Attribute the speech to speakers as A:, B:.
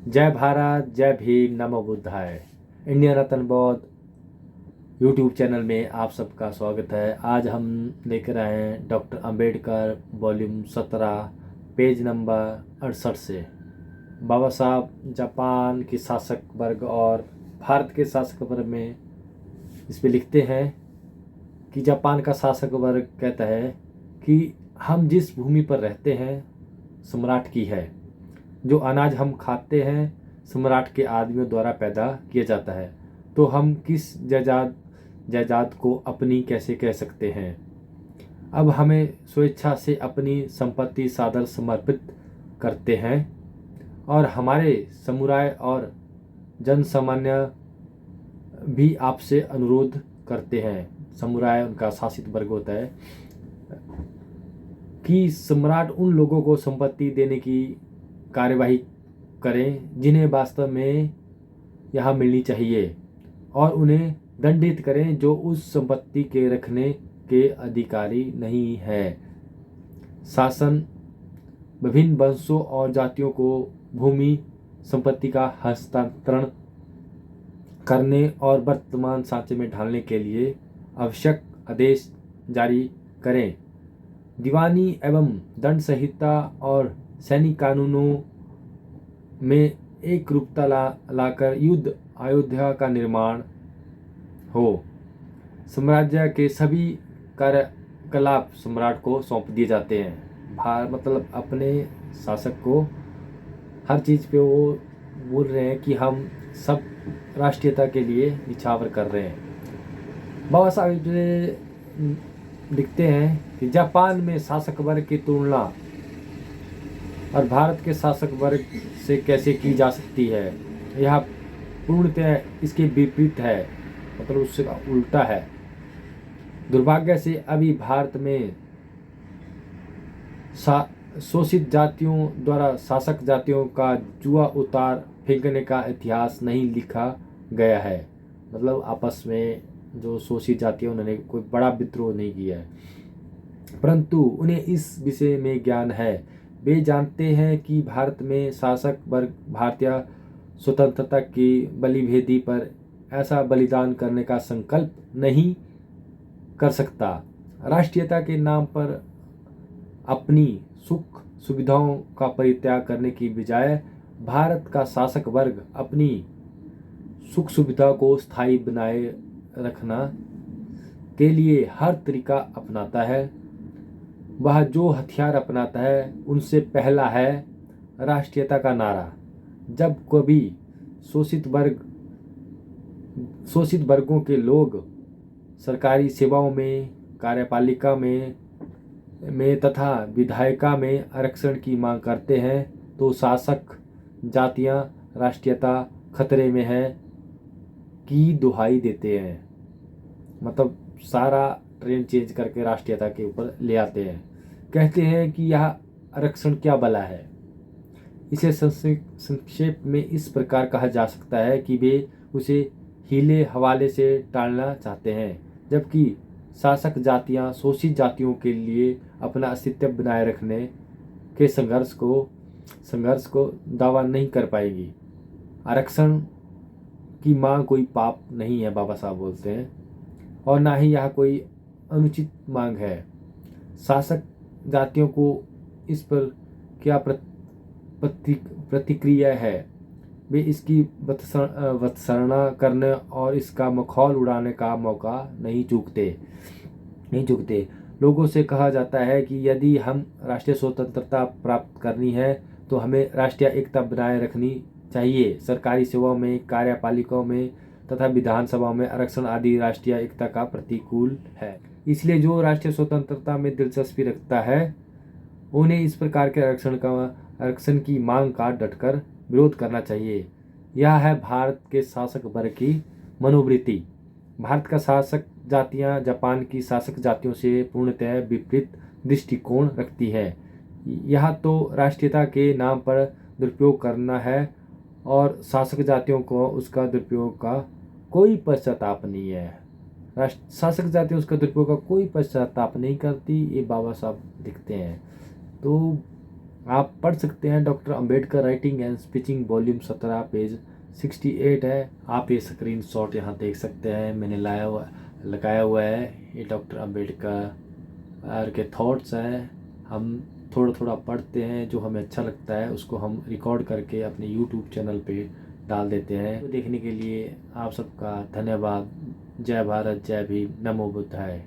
A: जय भारत, जय भीम, नमो बुद्धाय। इंडियन रतन बौद्ध यूट्यूब चैनल में आप सबका स्वागत है। आज हम देख रहे हैं doctor Ambedkar volume 17 page number 68 से। बाबा साहब जापान के शासक वर्ग और भारत के शासक वर्ग में इस पे लिखते हैं कि जापान का शासक वर्ग कहता है कि हम जिस भूमि पर रहते हैं सम्राट की है। जो अनाज हम खाते हैं सम्राट के आदमियों द्वारा पैदा किया जाता है, तो हम किस जायदाद को अपनी कैसे कह सकते हैं। अब हमें स्वेच्छा से अपनी संपत्ति सादर समर्पित करते हैं और हमारे समुराय और जन सामान्य भी आपसे अनुरोध करते हैं। समुराय उनका शासित वर्ग होता है कि सम्राट उन लोगों को संपत्ति देने की कार्यवाही करें जिन्हें वास्तव में यहाँ मिलनी चाहिए, और उन्हें दंडित करें जो उस संपत्ति के रखने के अधिकारी नहीं है। शासन विभिन्न वंशों और जातियों को भूमि संपत्ति का हस्तांतरण करने और वर्तमान सांचे में ढालने के लिए आवश्यक आदेश जारी करें। दीवानी एवं दंड संहिता और सैनिक कानूनों में एक रूपता लाकर युद्ध अयोध्या का निर्माण हो। साम्राज्य के सभी कार्यकलाप सम्राट को सौंप दिए जाते हैं। मतलब अपने शासक को हर चीज़ पे वो बोल रहे हैं कि हम सब राष्ट्रीयता के लिए निछावर कर रहे हैं। बाबा साहब लिखते हैं कि जापान में शासक वर्ग की तुलना और भारत के शासक वर्ग से कैसे की जा सकती है। यह पूर्णतः इसके विपरीत है, मतलब उससे उल्टा है। दुर्भाग्य से अभी भारत में शोषित जातियों द्वारा शासक जातियों का जुआ उतार फेंकने का इतिहास नहीं लिखा गया है। मतलब आपस में जो शोषित जातियां उन्होंने कोई बड़ा विद्रोह नहीं किया है, परंतु उन्हें इस विषय में ज्ञान है। वे जानते हैं कि भारत में शासक वर्ग भारतीय स्वतंत्रता की बलिभेदी पर ऐसा बलिदान करने का संकल्प नहीं कर सकता। राष्ट्रीयता के नाम पर अपनी सुख सुविधाओं का परित्याग करने की बजाय भारत का शासक वर्ग अपनी सुख सुविधा को स्थायी बनाए रखना के लिए हर तरीका अपनाता है। वह जो हथियार अपनाता है उनसे पहला है राष्ट्रीयता का नारा। जब कभी शोषित वर्गों के लोग सरकारी सेवाओं में, कार्यपालिका में तथा विधायिका में आरक्षण की मांग करते हैं, तो शासक जातियां राष्ट्रीयता खतरे में है की दुहाई देते हैं। मतलब सारा ट्रेंड चेंज करके राष्ट्रीयता के ऊपर ले आते हैं। कहते हैं कि यह आरक्षण क्या बला है। इसे संक्षेप में इस प्रकार कहा जा सकता है कि वे उसे हीले हवाले से टालना चाहते हैं, जबकि शासक जातियां शोषित जातियों के लिए अपना अस्तित्व बनाए रखने के संघर्ष को दावा नहीं कर पाएगी। आरक्षण की मांग कोई पाप नहीं है, बाबा साहब बोलते हैं, और ना ही यह कोई अनुचित मांग है। शासक जातियों को इस पर क्या प्रतिक्रिया है, वे इसकी वत्सरना करने और इसका मखौल उड़ाने का मौका नहीं चूकते। लोगों से कहा जाता है कि यदि हम राष्ट्रीय स्वतंत्रता प्राप्त करनी है तो हमें राष्ट्रीय एकता बनाए रखनी चाहिए। सरकारी सेवाओं में, कार्यपालिकाओं में तथा विधानसभा में आरक्षण आदि राष्ट्रीय एकता का प्रतिकूल है। इसलिए जो राष्ट्रीय स्वतंत्रता में दिलचस्पी रखता है उन्हें इस प्रकार के आरक्षण की मांग का डटकर विरोध करना चाहिए। यह है भारत के शासक वर्ग की मनोवृत्ति। भारत का शासक जातियां जापान की शासक जातियों से पूर्णतः विपरीत दृष्टिकोण रखती है। यह तो राष्ट्रीयता के नाम पर दुरुपयोग करना है और शासक जातियों को उसका दुरुपयोग का कोई पश्चाताप नहीं है। शासक जातियां उसका दुरुपयोग का कोई पश्चाताप नहीं करती, ये बाबा साहब लिखते हैं। तो आप पढ़ सकते हैं। Doctor Ambedkar writing and speeching volume 17 page 68 है। आप ये स्क्रीनशॉट यहाँ देख सकते हैं, मैंने लगाया हुआ है। ये डॉक्टर अंबेडकर के थॉट्स हैं। हम थोड़ा थोड़ा पढ़ते हैं, जो हमें अच्छा लगता है उसको हम रिकॉर्ड करके अपने यूट्यूब चैनल पे डाल देते हैं। तो देखने के लिए आप सबका धन्यवाद। जय भारत, जय भीम, नमो बुद्धाय।